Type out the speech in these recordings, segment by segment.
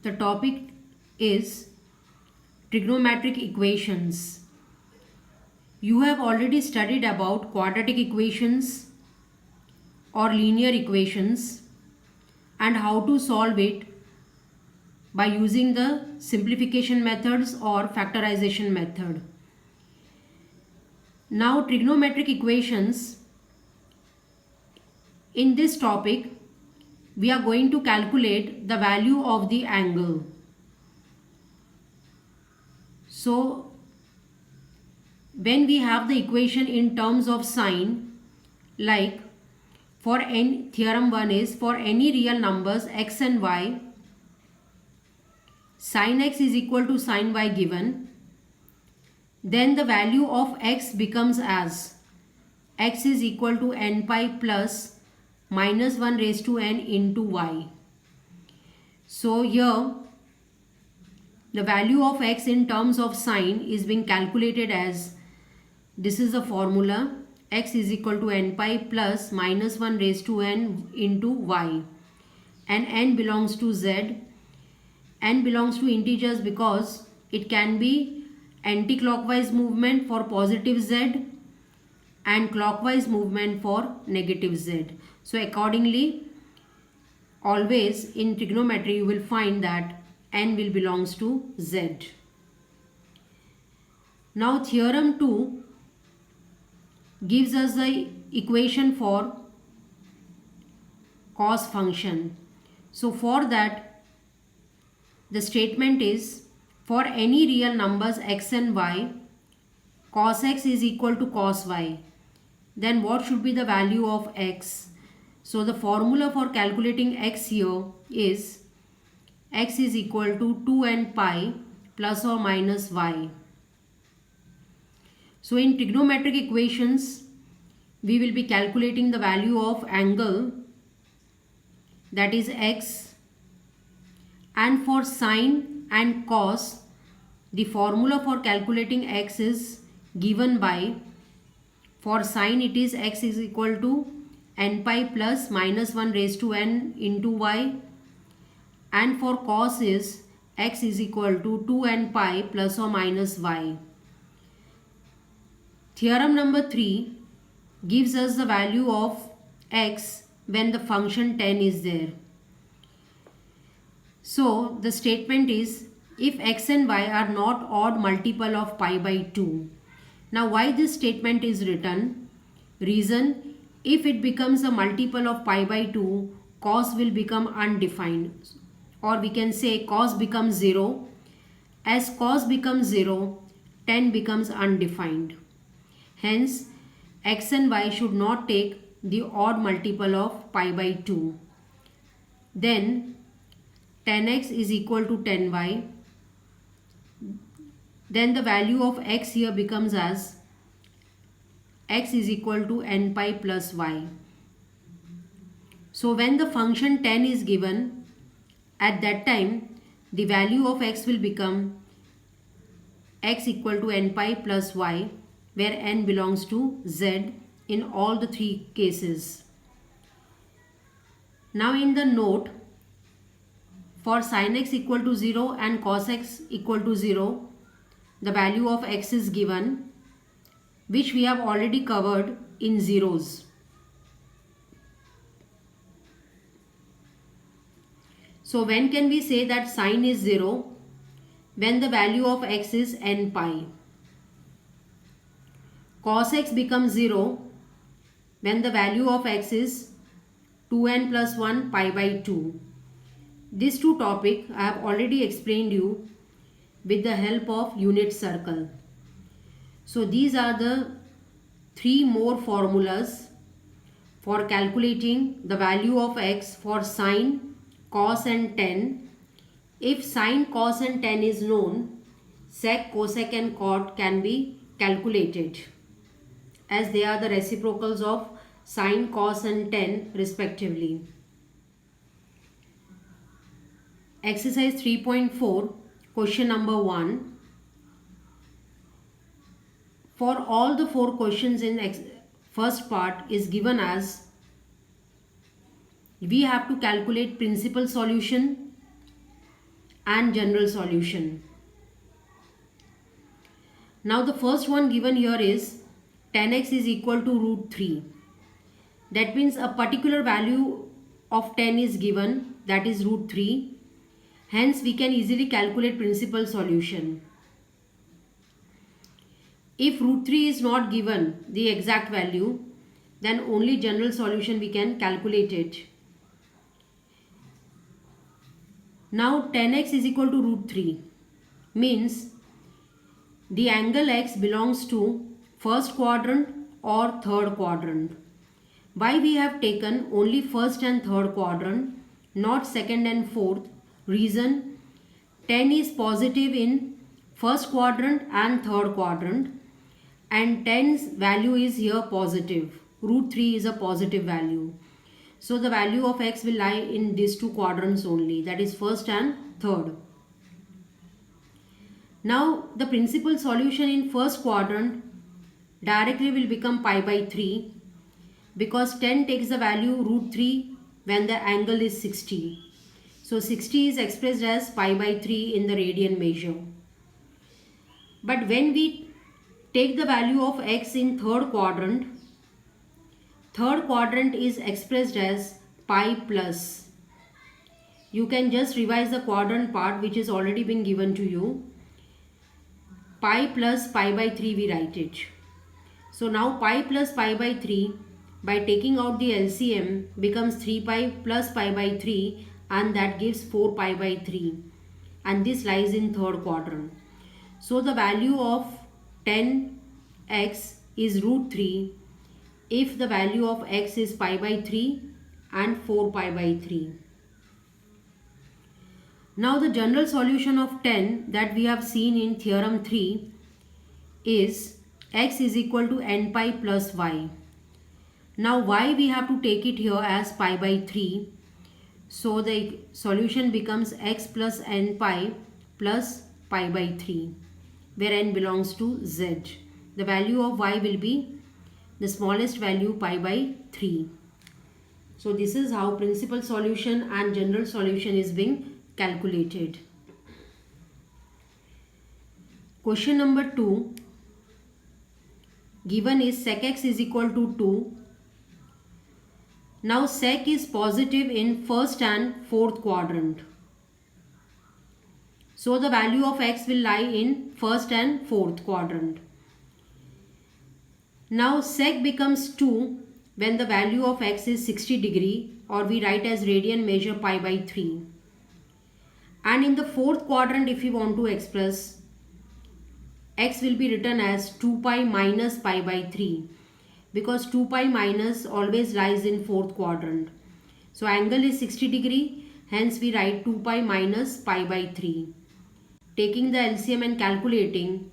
The topic is trigonometric equations. You have already studied about quadratic equations or linear equations and how to solve it by using the simplification methods or factorization method. Now, trigonometric equations, in this topic we are going to calculate the value of the angle. So when we have the equation in terms of sine, like for n, theorem 1 is for any real numbers x and y, sin x is equal to sin y given, then the value of x becomes as x is equal to n pi plus minus 1 raised to n into y. So here the value of x in terms of sine is being calculated as, this is the formula, x is equal to n pi plus minus 1 raised to n into y, and n belongs to z. N belongs to integers because it can be anti-clockwise movement for positive z and clockwise movement for negative z. So accordingly, always in trigonometry you will find that n will belongs to z. Now theorem 2 gives us the equation for cos function. So for that, the statement is for any real numbers x and y, cos x is equal to cos y. Then what should be the value of x? So the formula for calculating x here is x is equal to 2n pi plus or minus y. So in trigonometric equations, we will be calculating the value of angle, that is x, and for sine and cos, the formula for calculating x is given by, for sine it is x is equal to n pi plus minus 1 raised to n into y, and for cos is x is equal to 2n pi plus or minus y. Theorem number 3 gives us the value of x when the function 10 is there. So the statement is if x and y are not odd multiple of pi by 2. Now why this statement is written? Reason, if it becomes a multiple of pi by 2, cos will become undefined, or we can say cos becomes 0. As cos becomes 0, 10 becomes undefined. Hence, x and y should not take the odd multiple of pi by 2. Then 10x is equal to 10y. Then the value of x here becomes as x is equal to n pi plus y. So when the function 10 is given, at that time the value of x will become x equal to n pi plus y, where n belongs to z in all the three cases. Now in the note, for sin x equal to 0 and cos x equal to 0, the value of x is given, which we have already covered in zeros. So when can we say that sine is 0? When the value of x is n pi. Cos x becomes 0 when the value of x is 2n plus 1 pi by 2. These two topics I have already explained you with the help of unit circle. So these are the 3 more formulas for calculating the value of x for sine, cos and tan. If sine, cos and tan is known, sec, cosec and cot can be calculated, as they are the reciprocals of sine, cos and tan respectively. Exercise 3.4, question number 1. For all the 4 questions in first part is given as, we have to calculate principal solution and general solution. Now the first one given here is 10x is equal to root 3. That means a particular value of 10 is given, that is root 3. Hence we can easily calculate principal solution. If root 3 is not given the exact value, then only general solution we can calculate it. Now 10x is equal to root 3 means the angle x belongs to first quadrant or third quadrant. Why we have taken only first and third quadrant, not second and fourth? Reason, 10 is positive in first quadrant and third quadrant, and 10's value is here positive. Root 3 is a positive value. So the value of x will lie in these two quadrants only, that is first and third. Now the principal solution in first quadrant directly will become pi by 3, because 10 takes the value root 3 when the angle is 60. So 60 is expressed as pi by 3 in the radian measure. But when we take the value of x in third quadrant is expressed as pi plus. You can just revise the quadrant part which is already been given to you. Pi plus pi by 3 we write it. So now pi plus pi by 3, by taking out the LCM, becomes 3 pi plus pi by 3, and that gives 4 pi by 3, and this lies in third quadrant. So the value of 10x is root 3 if the value of x is pi by 3 and 4 pi by 3. Now the general solution of 10 that we have seen in theorem 3 is x is equal to n pi plus y. Now y we have to take it here as pi by 3. So the solution becomes x plus n pi plus pi by 3, where n belongs to z. The value of y will be the smallest value pi by 3. So this is how principal solution and general solution is being calculated. Question number 2. Given is sec x is equal to 2. Now sec is positive in first and fourth quadrant. So the value of x will lie in first and fourth quadrant. Now sec becomes 2 when the value of x is 60 degree, or we write as radian measure pi by 3. And in the fourth quadrant, if you want to express, x will be written as 2 pi minus pi by 3, because 2 pi minus always lies in fourth quadrant. So angle is 60 degree, hence we write 2 pi minus pi by 3. Taking the LCM and calculating,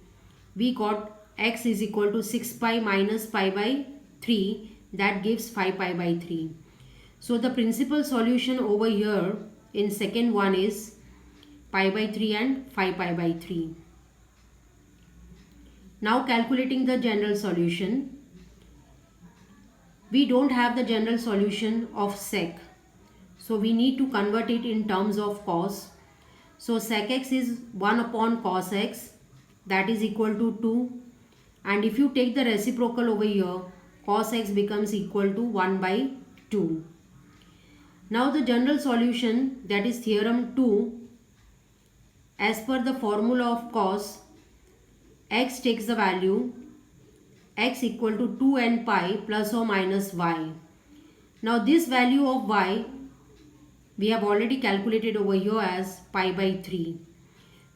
we got x is equal to 6 pi minus pi by 3, that gives 5 pi by 3. So the principal solution over here in second one is pi by 3 and 5 pi by 3. Now calculating the general solution. We don't have the general solution of sec, so we need to convert it in terms of cos. So sec x is 1 upon cos x, that is equal to 2, and if you take the reciprocal over here, cos x becomes equal to 1 by 2. Now the general solution, that is theorem 2, as per the formula of cos, x takes the value x equal to 2n pi plus or minus y. Now this value of y we have already calculated over here as pi by 3.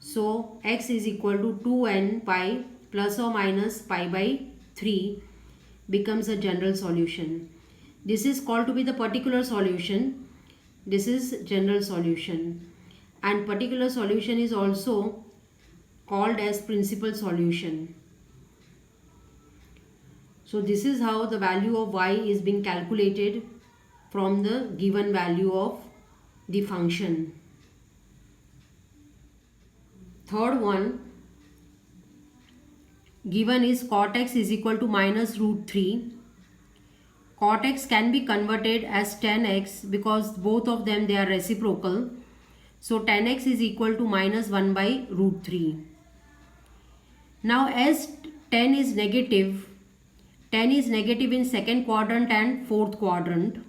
So x is equal to 2n pi plus or minus pi by 3 becomes a general solution. This is called to be the particular solution. This is general solution, and particular solution is also called as principal solution. So this is how the value of y is being calculated from the given value of the function. Third one, given is cot x is equal to minus root 3. Cot x can be converted as tan x because both of them they are reciprocal. So tan x is equal to minus 1 by root 3. Now as tan is negative in second quadrant and fourth quadrant.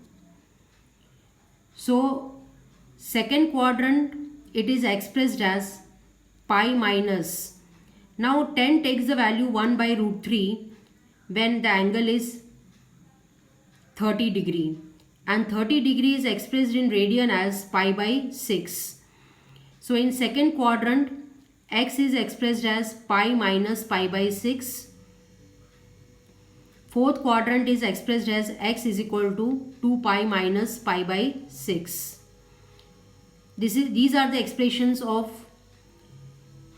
So second quadrant it is expressed as pi minus. Now tan takes the value 1 by root 3 when the angle is 30 degree, and 30 degree is expressed in radian as pi by 6. So in second quadrant x is expressed as pi minus pi by 6. Fourth quadrant is expressed as x is equal to 2 pi minus pi by 6. These are the expressions of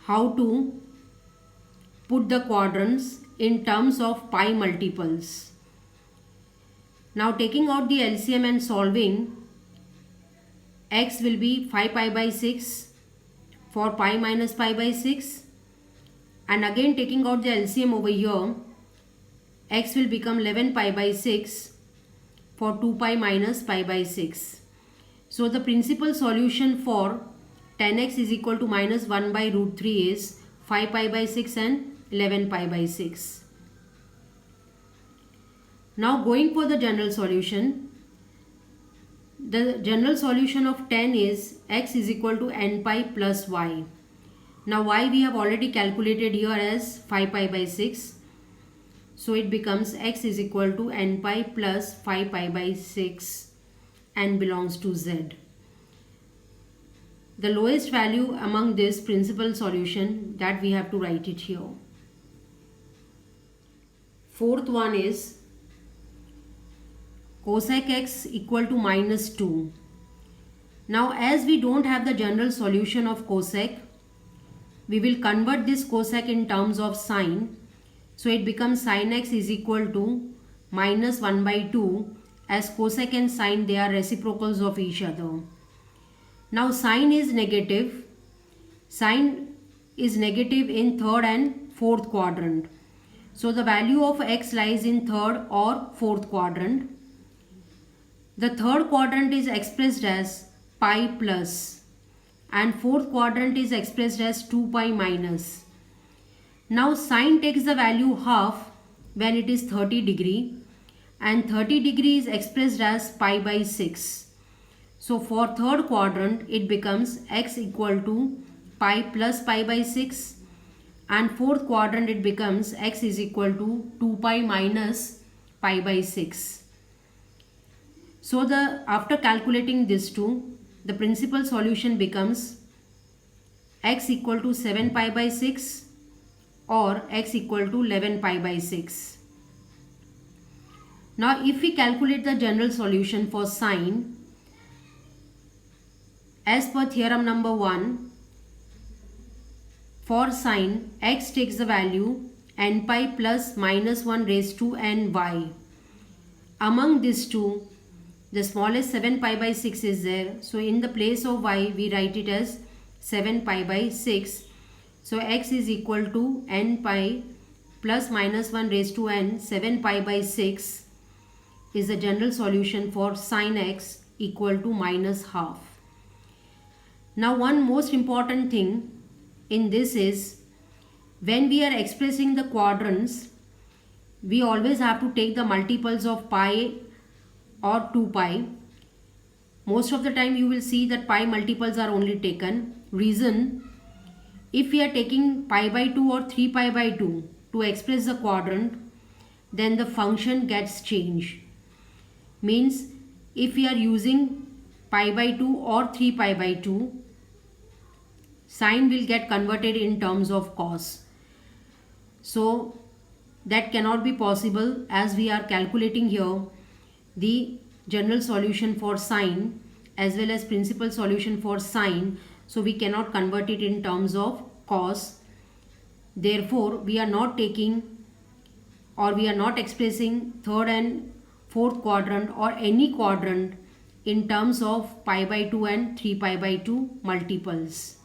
how to put the quadrants in terms of pi multiples. Now taking out the LCM and solving, x will be 5 pi by 6 for pi minus pi by 6, and again taking out the LCM over here, x will become 11 pi by 6 for 2 pi minus pi by 6. So the principal solution for tan x is equal to minus 1 by root 3 is 5 pi by 6 and 11 pi by 6. Now going for the general solution, the general solution of tan is x is equal to n pi plus y. Now y we have already calculated here as 5 pi by 6. So it becomes x is equal to n pi plus 5 pi by 6 and belongs to z. The lowest value among this principal solution, that we have to write it here. Fourth one is cosec x equal to minus 2. Now as we don't have the general solution of cosec, we will convert this cosec in terms of sine. So it becomes sin x is equal to minus 1 by 2, as cosec and sine they are reciprocals of each other. Now sine is negative. Sine is negative in third and fourth quadrant. So the value of x lies in third or fourth quadrant. The third quadrant is expressed as pi plus and fourth quadrant is expressed as 2 pi minus. Now sine takes the value half when it is 30 degree, and 30 degree is expressed as pi by 6. So for third quadrant it becomes x equal to pi plus pi by 6, and fourth quadrant it becomes x is equal to 2 pi minus pi by 6. So after calculating this two, the principal solution becomes x equal to 7 pi by 6 or x equal to 11 pi by 6. Now if we calculate the general solution for sine, as per theorem number 1, for sine x takes the value n pi plus minus 1 raised to n y. Among these two, the smallest 7 pi by 6 is there. So in the place of y we write it as 7 pi by 6. So x is equal to n pi plus minus 1 raised to n 7 pi by 6 is the general solution for sin x equal to minus half. Now one most important thing in this is, when we are expressing the quadrants, we always have to take the multiples of pi or 2 pi. Most of the time you will see that pi multiples are only taken. Reason, if we are taking pi by 2 or 3 pi by 2 to express the quadrant, then the function gets changed. Means if we are using pi by 2 or 3 pi by 2, sine will get converted in terms of cos. So that cannot be possible, as we are calculating here the general solution for sine as well as principal solution for sine. So we cannot convert it in terms of cos. Therefore we are not taking, or we are not expressing third and fourth quadrant or any quadrant in terms of pi by 2 and 3 pi by 2 multiples.